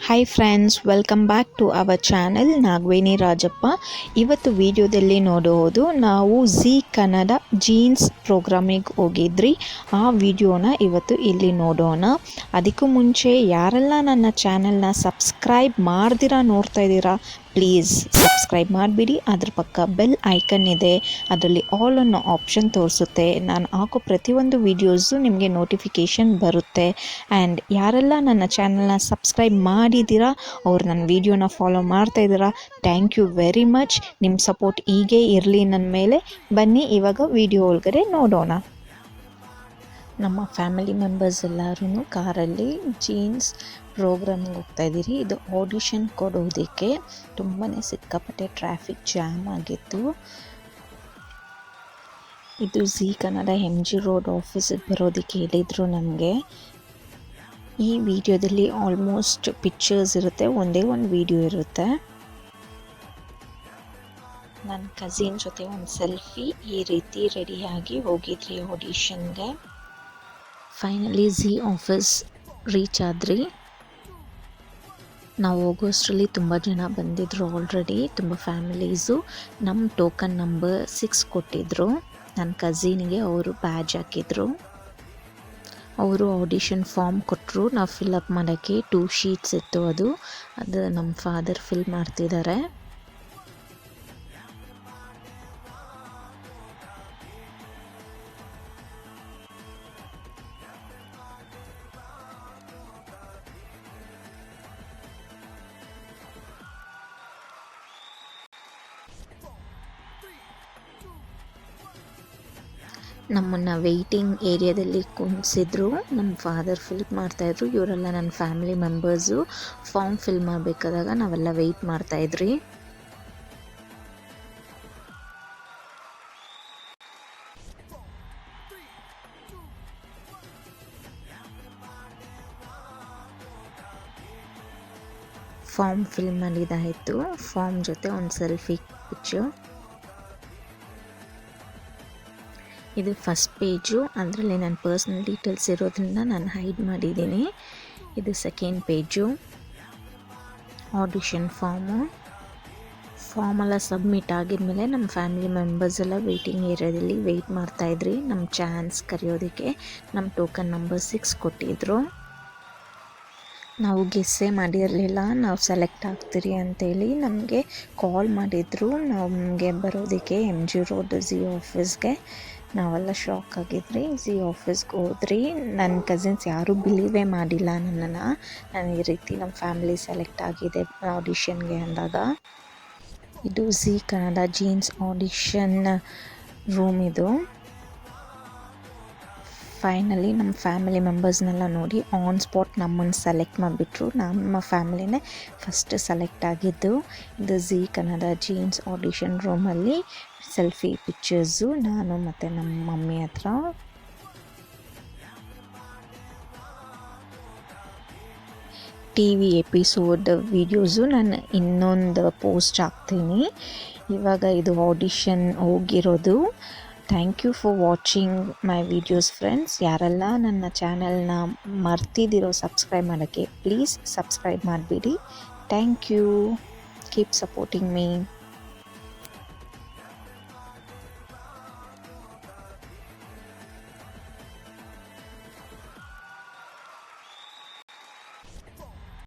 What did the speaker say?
Hi friends, welcome back to our channel Nagaveni Rajappa. ಇವತ್ತು ವಿಡಿಯೋದಲ್ಲಿ ನೋಡುವುದು ನಾವು ಝೀ ಕನ್ನಡ ಜೀನ್ಸ್ ಪ್ರೋಗ್ರಾಮಿಗೆ ಹೋಗಿದ್ರಿ. ಆ ವಿಡಿಯೋನ ಇವತ್ತು ಇಲ್ಲಿ ನೋಡೋಣ. ಅದಕ್ಕೂ ಮುಂಚೆ ಯಾರೆಲ್ಲ ನನ್ನ ಚಾನಲ್ನ ಸಬ್ಸ್ಕ್ರೈಬ್ ಮಾಡ್ದಿರಾ ನೋಡ್ತಾ ಇದ್ದೀರಾ, ಪ್ಲೀಸ್ ಸಬ್ಸ್ಕ್ರೈಬ್ ಮಾಡಿಬಿಡಿ. ಅದ್ರ ಪಕ್ಕ ಬೆಲ್ ಐಕನ್ ಇದೆ, ಅದರಲ್ಲಿ ಆಲ್ ಅನ್ನೋ ಆಪ್ಷನ್ ತೋರಿಸುತ್ತೆ. ನಾನು ಹಾಕೋ ಪ್ರತಿಯೊಂದು ವೀಡಿಯೋಸು ನಿಮಗೆ ನೋಟಿಫಿಕೇಷನ್ ಬರುತ್ತೆ. ಆ್ಯಂಡ್ ಯಾರೆಲ್ಲ ನನ್ನ ಚಾನಲ್ನ ಸಬ್ಸ್ಕ್ರೈಬ್ ಮಾಡಿದ್ದೀರಾ ಅವ್ರು ನನ್ನ ವೀಡಿಯೋನ ಫಾಲೋ ಮಾಡ್ತಾ ಇದ್ದೀರಾ, ಥ್ಯಾಂಕ್ ಯು ವೆರಿ ಮಚ್. ನಿಮ್ಮ ಸಪೋರ್ಟ್ ಹೀಗೆ ಇರಲಿ ನನ್ನ ಮೇಲೆ. ಬನ್ನಿ ಇವಾಗ ವಿಡಿಯೋ ಒಳಗಡೆ ನೋಡೋಣ. ನಮ್ಮ ಫ್ಯಾಮಿಲಿ ಮೆಂಬರ್ಸ್ ಎಲ್ಲರೂ ಕಾರಲ್ಲಿ ಜೀನ್ಸ್ ಪ್ರೋಗ್ರಾಮಿಗೆ ಹೋಗ್ತಾಯಿದ್ದೀರಿ. ಇದು ಆಡಿಷನ್ ಕೊಡೋದಕ್ಕೆ ತುಂಬಾ ಸಿಕ್ಕಾಪಟ್ಟೆ ಟ್ರಾಫಿಕ್ ಜಾಮ್ ಆಗಿತ್ತು. ಇದು ಝೀ ಕನ್ನಡ MG ರೋಡ್ ಆಫೀಸಿಗೆ ಬರೋದಕ್ಕೆ ಹೇಳಿದರು ನಮಗೆ. ಈ ವಿಡಿಯೋದಲ್ಲಿ ಆಲ್ಮೋಸ್ಟ್ ಪಿಕ್ಚರ್ಸ್ ಇರುತ್ತೆ, ಒಂದೇ ಒಂದು ವಿಡಿಯೋ ಇರುತ್ತೆ. ನನ್ನ ಕಸಿನ್ ಜೊತೆ ಒಂದು ಸೆಲ್ಫಿ ಈ ರೀತಿ ರೆಡಿಯಾಗಿ ಹೋಗಿದ್ರಿ ಆಡಿಷನ್ಗೆ. ಫೈನಲಿ ಝೀ ಆಫೀಸ್ ರೀಚ್ ಆದ್ರಿ. ನಾವು ಹೋಗೋಷ್ಟರಲ್ಲಿ ತುಂಬ ಜನ ಬಂದಿದ್ದರು ಆಲ್ರೆಡಿ, ತುಂಬ ಫ್ಯಾಮಿಲೀಸು. ನಮ್ಮ ಟೋಕನ್ ನಂಬರ್ 6 ಕೊಟ್ಟಿದ್ದರು ನನ್ನ ಕಝಿನ್ಗೆ. ಅವರು ಬ್ಯಾಜ್ ಹಾಕಿದ್ರು. ಅವರು ಆಡಿಷನ್ ಫಾರ್ಮ್ ಕೊಟ್ಟರು ನಾವು ಫಿಲ್ಅಪ್ ಮಾಡೋಕ್ಕೆ. 2 ಶೀಟ್ಸ್ ಇತ್ತು, ಅದು ನಮ್ಮ ಫಾದರ್ ಫಿಲ್ ಮಾಡ್ತಿದ್ದಾರೆ. ನಮ್ಮನ್ನು ವೆಯ್ಟಿಂಗ್ ಏರಿಯಾದಲ್ಲಿ ಕುಣಿಸಿದ್ರು. ನಮ್ಮ ಫಾದರ್ ಫಿಲ್ ಮಾಡ್ತಾಯಿದ್ರು. ಇವರೆಲ್ಲ ನನ್ನ ಫ್ಯಾಮಿಲಿ ಮೆಂಬರ್ಸು. ಫಾರ್ಮ್ ಫಿಲ್ ಮಾಡಬೇಕಾದಾಗ ನಾವೆಲ್ಲ ವೆಯ್ಟ್ ಮಾಡ್ತಾಯಿದ್ರಿ. ಫಾರ್ಮ್ ಫಿಲ್ ಮಾಡಿದಾಯಿತು. ಫಾರ್ಮ್ ಜೊತೆ ಒಂದು ಸೆಲ್ಫಿ ಪಿಕ್ಚರ್. ಇದು ಫಸ್ಟ್ ಪೇಜು, ಅದರಲ್ಲಿ ನನ್ನ ಪರ್ಸ್ನಲ್ ಡೀಟೇಲ್ಸ್ ಇರೋದ್ರಿಂದ ನಾನು ಹೈಡ್ ಮಾಡಿದ್ದೀನಿ. ಇದು ಸೆಕೆಂಡ್ ಪೇಜು, ಆಡಿಷನ್ ಫಾರ್ಮೆಲ್ಲ ಸಬ್ಮಿಟ್ ಆಗಿದ್ಮೇಲೆ ನಮ್ಮ ಫ್ಯಾಮಿಲಿ ಮೆಂಬರ್ಸ್ ಎಲ್ಲ ವೆಯ್ಟಿಂಗ್ ಏರಿಯಾದಲ್ಲಿ ವೆಯ್ಟ್ ಮಾಡ್ತಾಯಿದ್ರಿ ನಮ್ಮ ಚಾನ್ಸ್ ಕರೆಯೋದಕ್ಕೆ. ನಮ್ಮ ಟೋಕನ್ ನಂಬರ್ 6 ಕೊಟ್ಟಿದ್ದರು. ನಾವು ಗೆಸ್ಸೇ ಮಾಡಿರಲಿಲ್ಲ ನಾವು ಸೆಲೆಕ್ಟ್ ಆಗ್ತೀರಿ ಅಂತೇಳಿ. ನಮಗೆ ಕಾಲ್ ಮಾಡಿದರು ನಮಗೆ ಬರೋದಕ್ಕೆ MG ರೋಡ್ ಝೀ ಆಫೀಸ್ಗೆ. ನಾವೆಲ್ಲ ಶಾಕ್ ಆಗಿದ್ರಿ. ಝೀ ಆಫೀಸ್ಗೆ ಹೋದ್ರಿ. ನನ್ನ ಕಸಿನ್ಸ್ ಯಾರೂ ಬಿಲೀವೇ ಮಾಡಿಲ್ಲ ನನ್ನನ್ನು. ನಾನು ಈ ರೀತಿ ನಮ್ಮ ಫ್ಯಾಮಿಲಿ ಸೆಲೆಕ್ಟ್ ಆಗಿದೆ ಆಡಿಷನ್ಗೆ ಅಂದಾಗ. ಇದು Zee Kannada jeans audition room ಇದು. ಫೈನಲಿ ನಮ್ಮ ಫ್ಯಾಮಿಲಿ ಮೆಂಬರ್ಸ್ನೆಲ್ಲ ನೋಡಿ ಆನ್ ಸ್ಪಾಟ್ ನಮ್ಮನ್ನು ಸೆಲೆಕ್ಟ್ ಮಾಡಿಬಿಟ್ರು. ನಮ್ಮ ಫ್ಯಾಮಿಲಿನೇ ಫಸ್ಟ್ ಸೆಲೆಕ್ಟ್ ಆಗಿದ್ದು. ಇದು ಝೀ ಕನ್ನಡ ಜೀನ್ಸ್ ಆಡಿಷನ್ ರೂಮಲ್ಲಿ ಸೆಲ್ಫಿ ಪಿಕ್ಚರ್ಸು ನಾನು ಮತ್ತು ನಮ್ಮ ಮಮ್ಮಿ ಹತ್ರ. TV ಎಪಿಸೋಡ್ ವೀಡಿಯೋಸು ನಾನು ಇನ್ನೊಂದು ಪೋಸ್ಟ್ ಹಾಕ್ತೀನಿ. ಇವಾಗ ಇದು ಆಡಿಷನ್ ಹೋಗಿರೋದು. Thank you for watching my videos friends. ಯಾರೆಲ್ಲ ನನ್ನ ಚಾನಲ್ನ ಮರ್ತಿದ್ದೀರೋ ಸಬ್ಸ್ಕ್ರೈಬ್ ಮಾಡೋಕ್ಕೆ, ಪ್ಲೀಸ್ ಸಬ್ಸ್ಕ್ರೈಬ್ ಮಾಡಿಬಿಡಿ. Thank you. Keep supporting me.